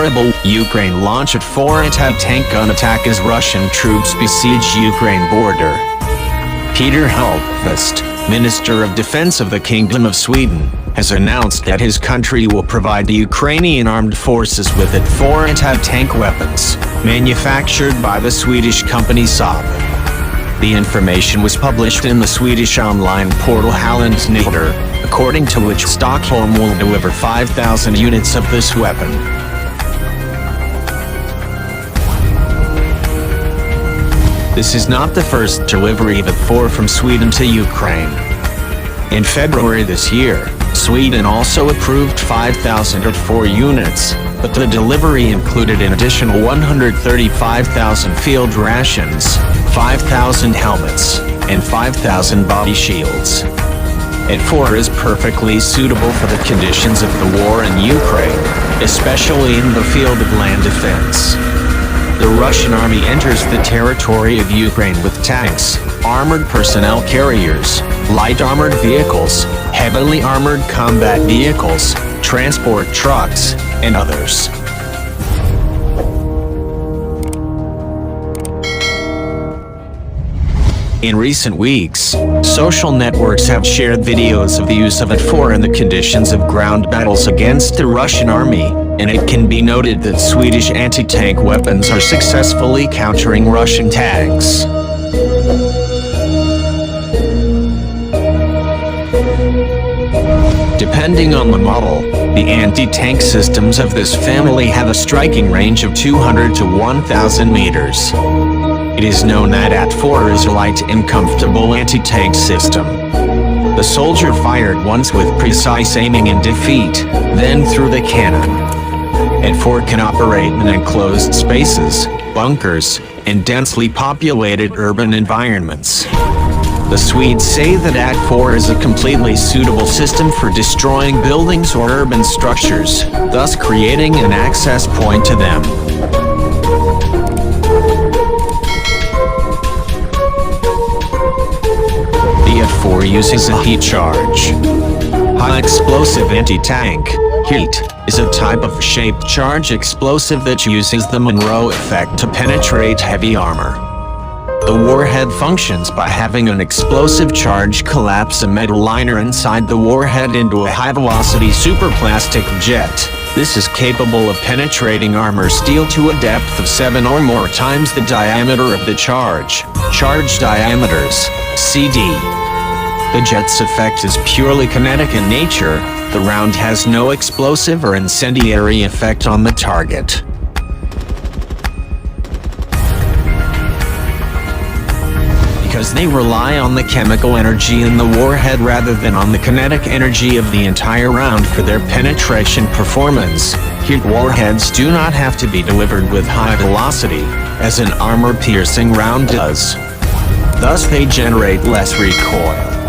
horrible. Ukraine launched AT4 anti-tank gun attack as Russian troops besiege Ukraine border. Peter Hultqvist, Minister of Defense of the Kingdom of Sweden, has announced that his country will provide the Ukrainian Armed Forces with AT4 anti-tank weapons, manufactured by the Swedish company SAAB. The information was published in the Swedish online portal Hallands Nyheter, according to which Stockholm will deliver 5,000 units of this weapon. This is not the first delivery of AT4 from Sweden to Ukraine. In February this year, Sweden also approved 5,000 AT4 units, but the delivery included an additional 135,000 field rations, 5,000 helmets, and 5,000 body shields. AT4 is perfectly suitable for the conditions of the war in Ukraine, especially in the field of land defense. The Russian army enters the territory of Ukraine with tanks, armored personnel carriers, light armored vehicles, heavily armored combat vehicles, transport trucks, and others. In recent weeks, social networks have shared videos of the use of AT4 in the conditions of ground battles against the Russian army, and it can be noted that Swedish anti-tank weapons are successfully countering Russian tanks. Depending on the model, the anti-tank systems of this family have a striking range of 200 to 1,000 meters. It is known that AT4 is a light and comfortable anti-tank system. The soldier fired once with precise aiming and defeat, then through the cannon. AT4 can operate in enclosed spaces, bunkers, and densely populated urban environments. The Swedes say that AT4 is a completely suitable system for destroying buildings or urban structures, thus creating an access point to them. The AT4 uses a heat charge. High-explosive anti-tank heat is a type of shaped charge explosive that uses the Monroe effect to penetrate heavy armor. The warhead functions by having an explosive charge collapse a metal liner inside the warhead into a high-velocity superplastic jet. This is capable of penetrating armor steel to a depth of 7 or more times the diameter of the charge. Charge diameters, CD. The jet's effect is purely kinetic in nature. The round has no explosive or incendiary effect on the target. Because they rely on the chemical energy in the warhead rather than on the kinetic energy of the entire round for their penetration performance, heat warheads do not have to be delivered with high velocity, as an armor-piercing round does. Thus they generate less recoil.